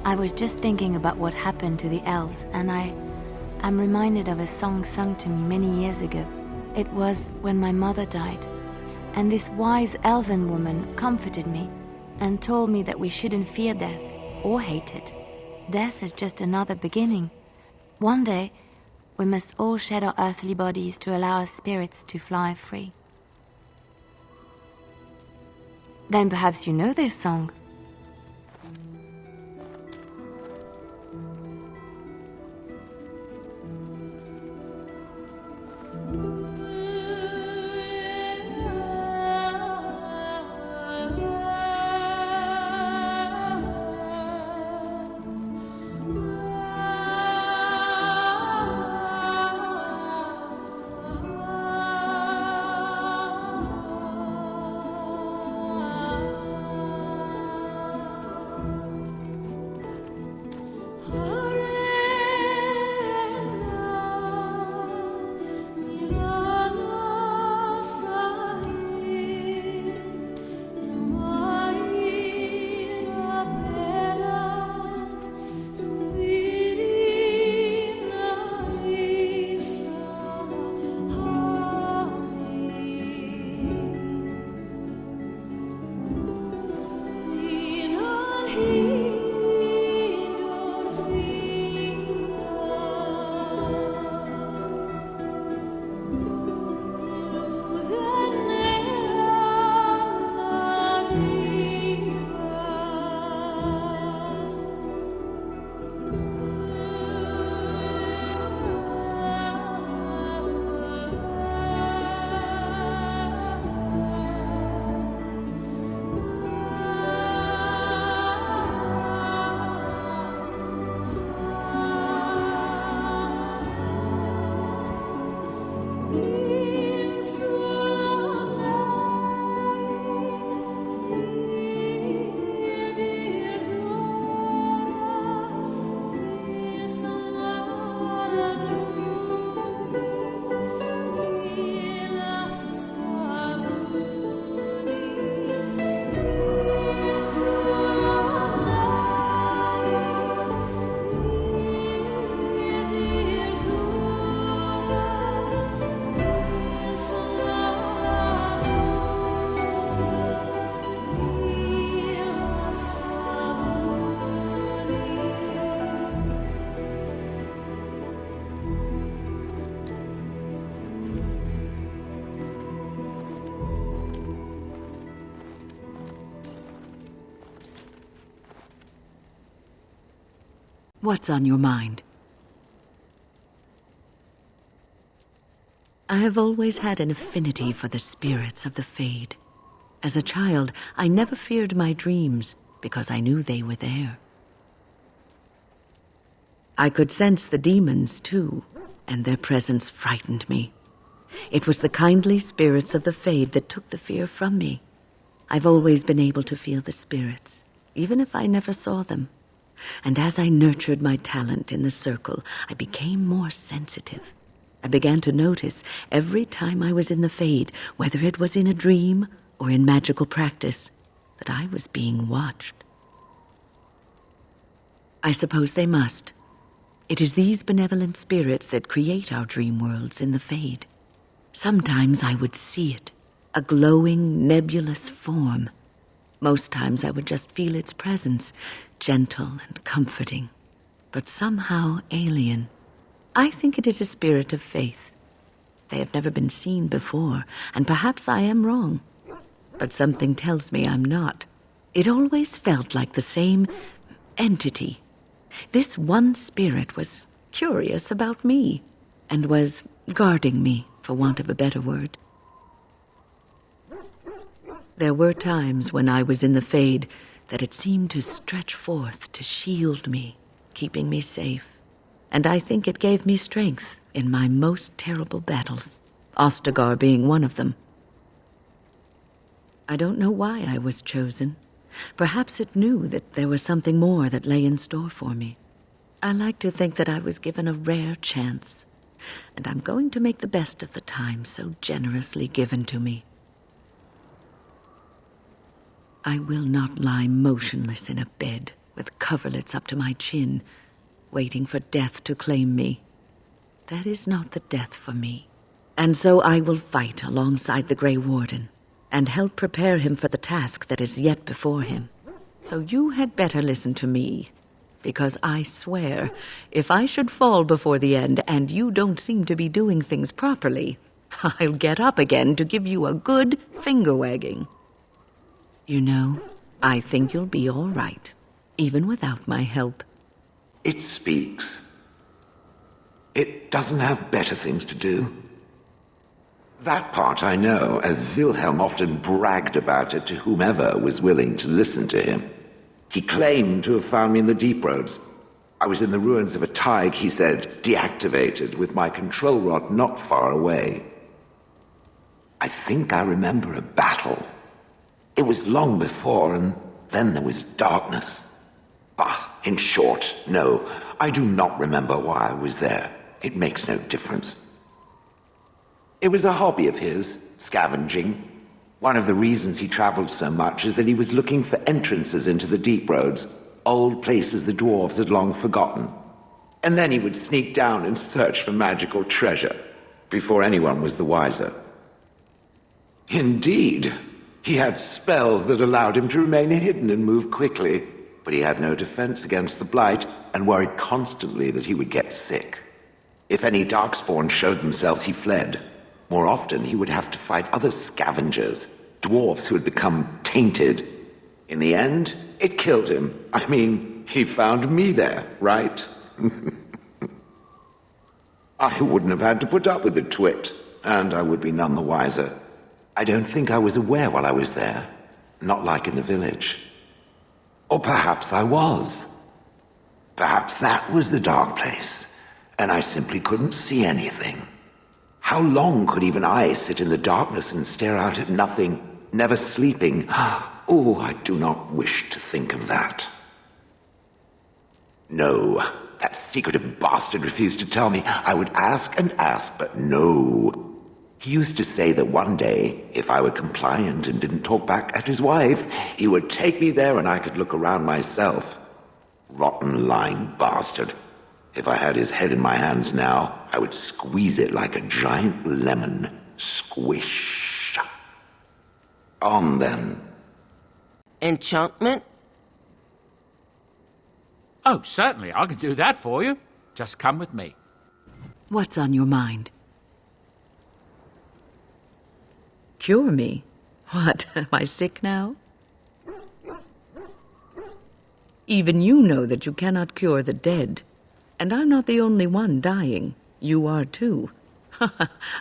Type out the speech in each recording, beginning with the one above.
I was just thinking about what happened to the elves, and I'm reminded of a song sung to me many years ago. It was when my mother died, and this wise elven woman comforted me and told me that we shouldn't fear death or hate it. Death is just another beginning. One day, we must all shed our earthly bodies to allow our spirits to fly free. Then perhaps you know this song. What's on your mind? I have always had an affinity for the spirits of the Fade. As a child, I never feared my dreams because I knew they were there. I could sense the demons, too, and their presence frightened me. It was the kindly spirits of the Fade that took the fear from me. I've always been able to feel the spirits, even if I never saw them. And as I nurtured my talent in the circle, I became more sensitive. I began to notice every time I was in the Fade, whether it was in a dream or in magical practice, that I was being watched. I suppose they must. It is these benevolent spirits that create our dream worlds in the Fade. Sometimes I would see it, a glowing, nebulous form. Most times I would just feel its presence, gentle and comforting, but somehow alien. I think it is a spirit of faith. They have never been seen before, and perhaps I am wrong. But something tells me I'm not. It always felt like the same entity. This one spirit was curious about me, and was guarding me, for want of a better word. There were times when I was in the Fade that it seemed to stretch forth to shield me, keeping me safe. And I think it gave me strength in my most terrible battles, Ostagar being one of them. I don't know why I was chosen. Perhaps it knew that there was something more that lay in store for me. I like to think that I was given a rare chance, and I'm going to make the best of the time so generously given to me. I will not lie motionless in a bed, with coverlets up to my chin, waiting for death to claim me. That is not the death for me. And so I will fight alongside the Grey Warden, and help prepare him for the task that is yet before him. So you had better listen to me, because I swear, if I should fall before the end and you don't seem to be doing things properly, I'll get up again to give you a good finger-wagging. You know, I think you'll be all right, even without my help. It speaks. It doesn't have better things to do. That part I know, as Wilhelm often bragged about it to whomever was willing to listen to him. He claimed to have found me in the deep roads. I was in the ruins of a Tig, he said, deactivated, with my control rod not far away. I think I remember a battle. It was long before, and then there was darkness. In short, no, I do not remember why I was there. It makes no difference. It was a hobby of his, scavenging. One of the reasons he traveled so much is that he was looking for entrances into the deep roads, old places the dwarves had long forgotten. And then he would sneak down and search for magical treasure, before anyone was the wiser. Indeed, he had spells that allowed him to remain hidden and move quickly, but he had no defense against the blight, and worried constantly that he would get sick. If any Darkspawn showed themselves, he fled. More often, he would have to fight other scavengers, dwarves who had become tainted. In the end, it killed him. I mean, he found me there, right? I wouldn't have had to put up with the twit, and I would be none the wiser. I don't think I was aware while I was there, not like in the village. Or perhaps I was. Perhaps that was the dark place, and I simply couldn't see anything. How long could even I sit in the darkness and stare out at nothing, never sleeping? Oh, I do not wish to think of that. No, that secretive bastard refused to tell me. I would ask and ask, but no. He used to say that one day, if I were compliant and didn't talk back at his wife, he would take me there and I could look around myself. Rotten, lying bastard. If I had his head in my hands now, I would squeeze it like a giant lemon. Squish. On then. Enchantment? Oh, certainly, I can do that for you. Just come with me. What's on your mind? Cure me? What, am I sick now? Even you know that you cannot cure the dead. And I'm not the only one dying. You are too.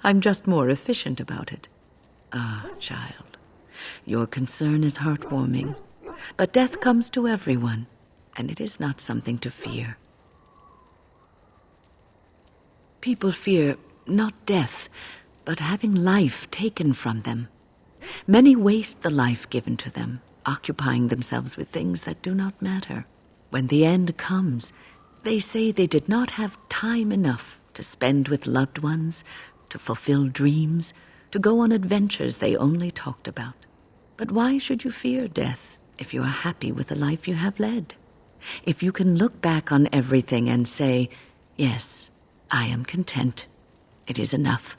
I'm just more efficient about it. Ah, child, your concern is heartwarming. But death comes to everyone, and it is not something to fear. People fear not death, but having life taken from them. Many waste the life given to them, occupying themselves with things that do not matter. When the end comes, they say they did not have time enough to spend with loved ones, to fulfill dreams, to go on adventures they only talked about. But why should you fear death if you are happy with the life you have led? If you can look back on everything and say, yes, I am content. It is enough.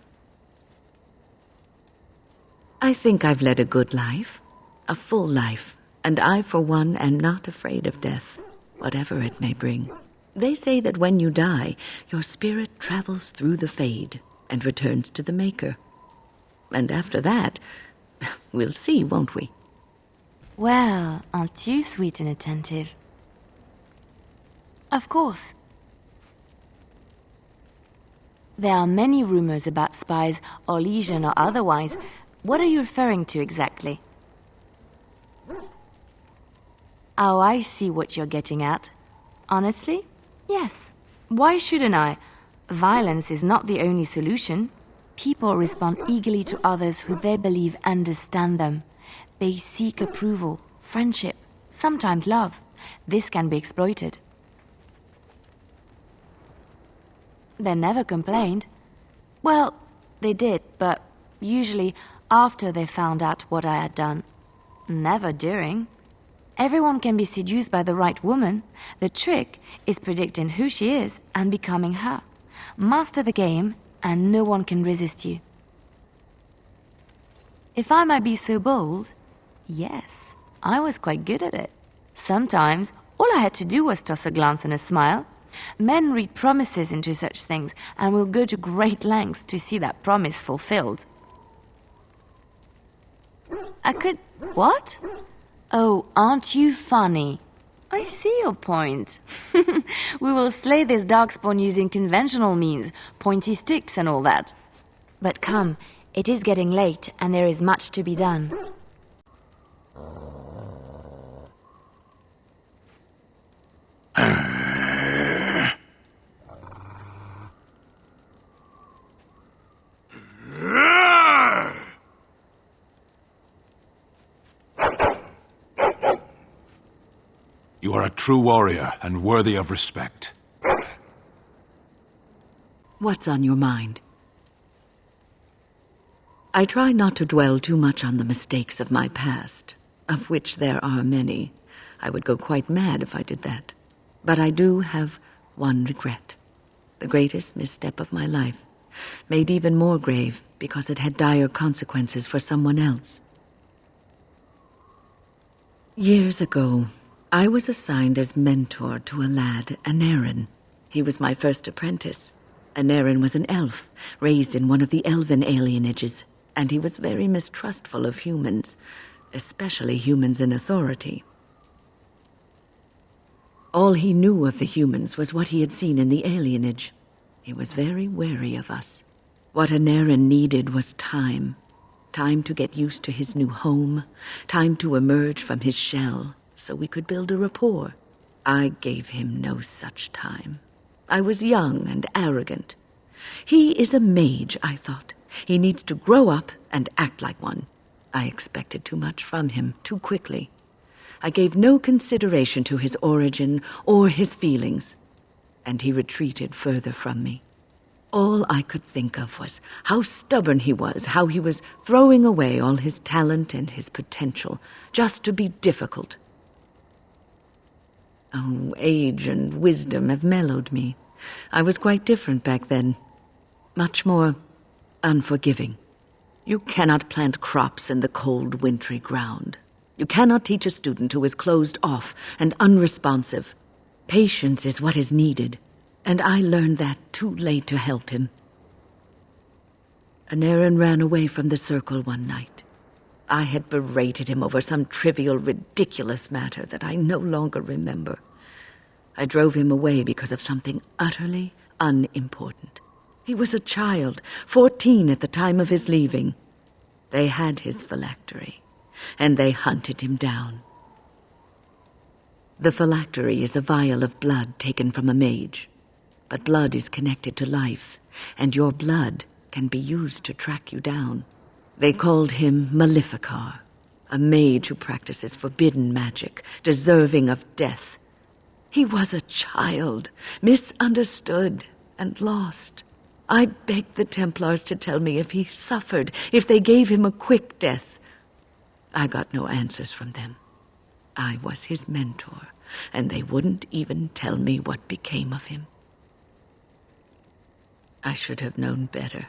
I think I've led a good life, a full life, and I, for one, am not afraid of death, whatever it may bring. They say that when you die, your spirit travels through the fade and returns to the Maker. And after that, we'll see, won't we? Well, aren't you sweet and attentive? Of course. There are many rumors about spies, or legion or otherwise. What are you referring to exactly? Oh, I see what you're getting at. Honestly? Yes. Why shouldn't I? Violence is not the only solution. People respond eagerly to others who they believe understand them. They seek approval, friendship, sometimes love. This can be exploited. They never complained. Well, they did, but usually after they found out what I had done. Never during. Everyone can be seduced by the right woman. The trick is predicting who she is and becoming her. Master the game, and no one can resist you. If I might be so bold, yes, I was quite good at it. Sometimes, all I had to do was toss a glance and a smile. Men read promises into such things and will go to great lengths to see that promise fulfilled. I could... what? Oh, aren't you funny? I see your point. We will slay this Darkspawn using conventional means, pointy sticks and all that. But come, it is getting late and there is much to be done. You are a true warrior and worthy of respect. What's on your mind? I try not to dwell too much on the mistakes of my past, of which there are many. I would go quite mad if I did that. But I do have one regret. The greatest misstep of my life, made even more grave because it had dire consequences for someone else. Years ago, I was assigned as mentor to a lad, Inon. He was my first apprentice. Inon was an elf, raised in one of the elven alienages, and he was very mistrustful of humans, especially humans in authority. All he knew of the humans was what he had seen in the alienage. He was very wary of us. What Inon needed was time. Time to get used to his new home, time to emerge from his shell, so we could build a rapport. I gave him no such time. I was young and arrogant. He is a mage, I thought. He needs to grow up and act like one. I expected too much from him too quickly. I gave no consideration to his origin or his feelings, and he retreated further from me. All I could think of was how stubborn he was, how he was throwing away all his talent and his potential just to be difficult. Oh, age and wisdom have mellowed me. I was quite different back then. Much more unforgiving. You cannot plant crops in the cold, wintry ground. You cannot teach a student who is closed off and unresponsive. Patience is what is needed, and I learned that too late to help him. Inon ran away from the circle one night. I had berated him over some trivial, ridiculous matter that I no longer remember. I drove him away because of something utterly unimportant. He was a child, 14 at the time of his leaving. They had his phylactery, and they hunted him down. The phylactery is a vial of blood taken from a mage. But blood is connected to life, and your blood can be used to track you down. They called him Maleficar, a mage who practices forbidden magic, deserving of death. He was a child, misunderstood and lost. I begged the Templars to tell me if he suffered, if they gave him a quick death. I got no answers from them. I was his mentor, and they wouldn't even tell me what became of him. I should have known better.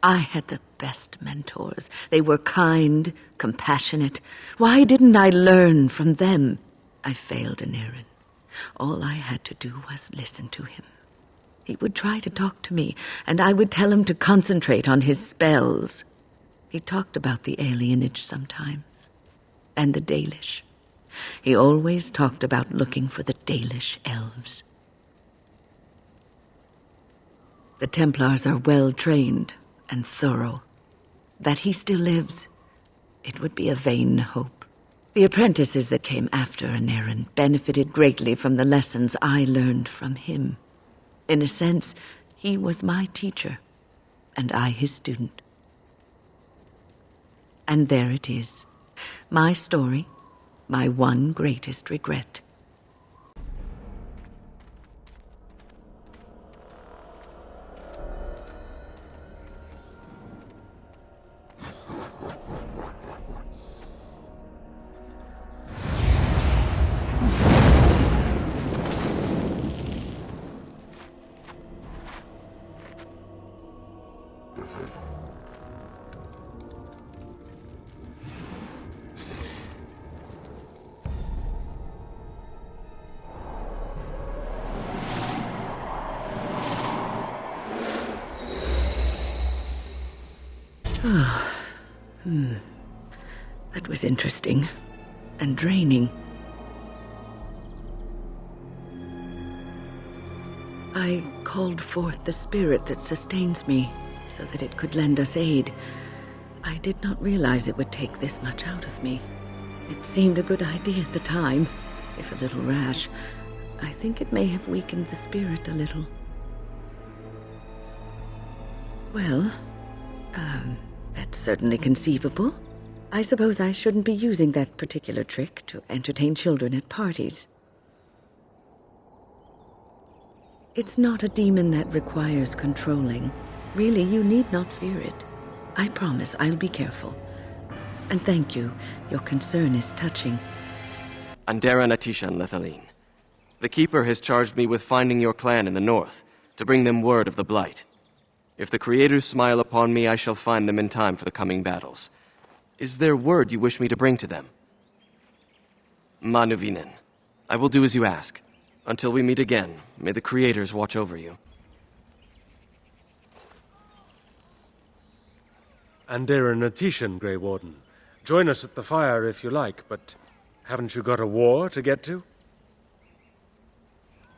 I had the best mentors. They were kind, compassionate. Why didn't I learn from them? I failed Inon. All I had to do was listen to him. He would try to talk to me, and I would tell him to concentrate on his spells. He talked about the alienage sometimes, and the Dalish. He always talked about looking for the Dalish elves. The Templars are well-trained and thorough. That he still lives, it would be a vain hope. The apprentices that came after Inon benefited greatly from the lessons I learned from him. In a sense, he was my teacher, and I his student. And there it is, my story, my one greatest regret. That was interesting and draining. I called forth the spirit that sustains me so that it could lend us aid. I did not realize it would take this much out of me. It seemed a good idea at the time, if a little rash. I think it may have weakened the spirit a little. Well, that's certainly conceivable. I suppose I shouldn't be using that particular trick to entertain children at parties. It's not a demon that requires controlling. Really, you need not fear it. I promise I'll be careful. And thank you. Your concern is touching. Andera Natishan Lethaline. The Keeper has charged me with finding your clan in the north, to bring them word of the Blight. If the Creators smile upon me, I shall find them in time for the coming battles. Is there word you wish me to bring to them? Manuvinen. I will do as you ask. Until we meet again, may the Creators watch over you. Andera Natishan, Grey Warden. Join us at the fire if you like, but haven't you got a war to get to?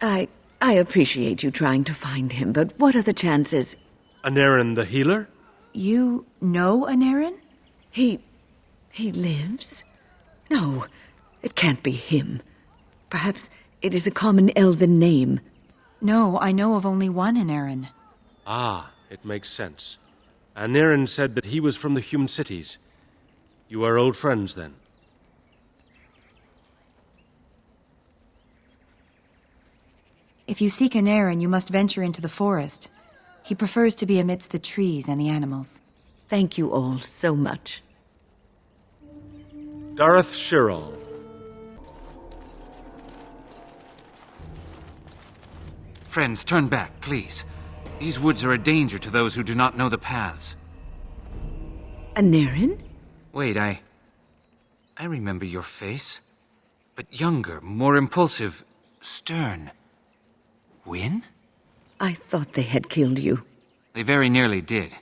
I appreciate you trying to find him, but what are the chances? Anarin the healer? You know Anarin? He lives? No, it can't be him. Perhaps it is a common elven name. No, I know of only one Anarin. Ah, it makes sense. Anarin said that he was from the human cities. You are old friends, then? If you seek Anarin, you must venture into the forest. He prefers to be amidst the trees and the animals. Thank you all so much. Dareth Shirol. Friends, turn back, please. These woods are a danger to those who do not know the paths. Anarin? Wait, I remember your face. But younger, more impulsive, stern. Wynn? I thought they had killed you. They very nearly did.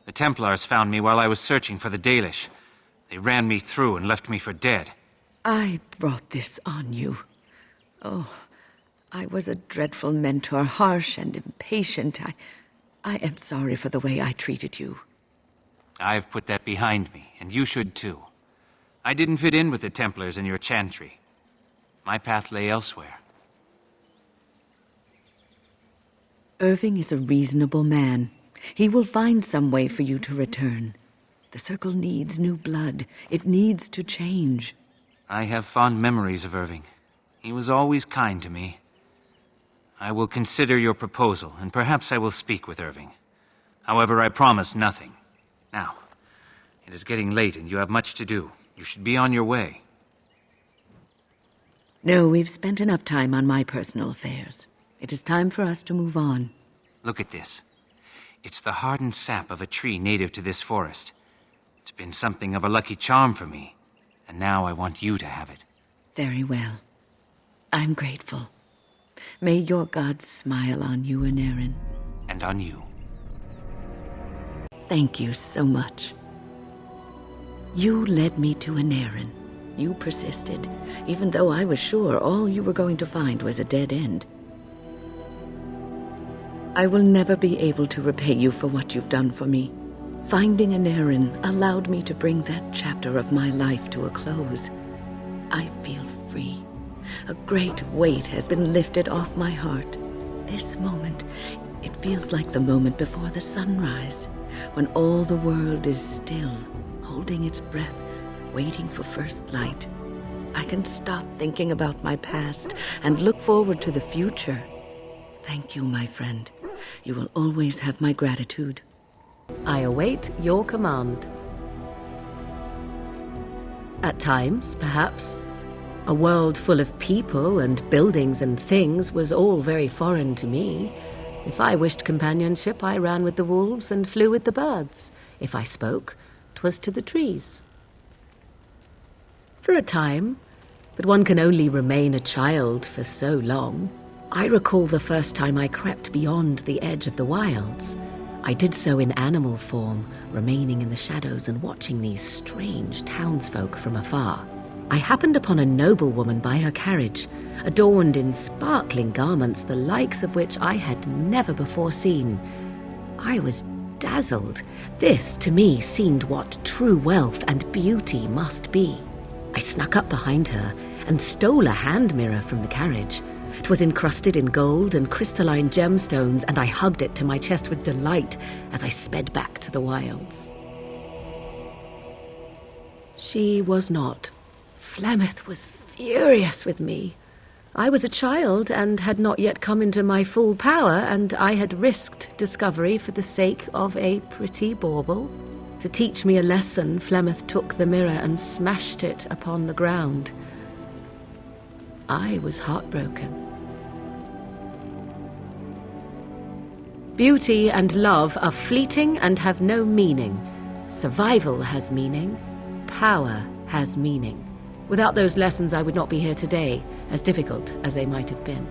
The Templars found me while I was searching for the Dalish. They ran me through and left me for dead. I brought this on you. Oh, I was a dreadful mentor, harsh and impatient. I am sorry for the way I treated you. I've put that behind me, and you should too. I didn't fit in with the Templars in your chantry. My path lay elsewhere. Irving is a reasonable man. He will find some way for you to return. The Circle needs new blood. It needs to change. I have fond memories of Irving. He was always kind to me. I will consider your proposal, and perhaps I will speak with Irving. However, I promise nothing. Now, it is getting late and you have much to do. You should be on your way. No, we've spent enough time on my personal affairs. It is time for us to move on. Look at this. It's the hardened sap of a tree native to this forest. It's been something of a lucky charm for me, and now I want you to have it. Very well. I'm grateful. May your gods smile on you, Anarin. And on you. Thank you so much. You led me to Anarin. You persisted, even though I was sure all you were going to find was a dead end. I will never be able to repay you for what you've done for me. Finding Anarin allowed me to bring that chapter of my life to a close. I feel free. A great weight has been lifted off my heart. This moment, it feels like the moment before the sunrise, when all the world is still, holding its breath, waiting for first light. I can stop thinking about my past and look forward to the future. Thank you, my friend. You will always have my gratitude. I await your command. At times, perhaps. A world full of people and buildings and things was all very foreign to me. If I wished companionship, I ran with the wolves and flew with the birds. If I spoke, 'twas to the trees. For a time, but one can only remain a child for so long. I recall the first time I crept beyond the edge of the wilds. I did so in animal form, remaining in the shadows and watching these strange townsfolk from afar. I happened upon a noblewoman by her carriage, adorned in sparkling garments the likes of which I had never before seen. I was dazzled. This, to me, seemed what true wealth and beauty must be. I snuck up behind her and stole a hand mirror from the carriage. It was encrusted in gold and crystalline gemstones, and I hugged it to my chest with delight as I sped back to the wilds. She was not. Flemeth was furious with me. I was a child and had not yet come into my full power, and I had risked discovery for the sake of a pretty bauble. To teach me a lesson, Flemeth took the mirror and smashed it upon the ground. I was heartbroken. Beauty and love are fleeting and have no meaning. Survival has meaning. Power has meaning. Without those lessons, I would not be here today, as difficult as they might have been.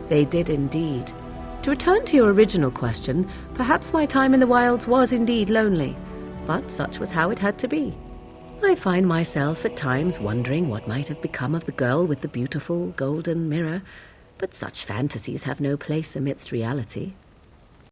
They did indeed. To return to your original question, perhaps my time in the wilds was indeed lonely, but such was how it had to be. I find myself at times wondering what might have become of the girl with the beautiful golden mirror, but such fantasies have no place amidst reality.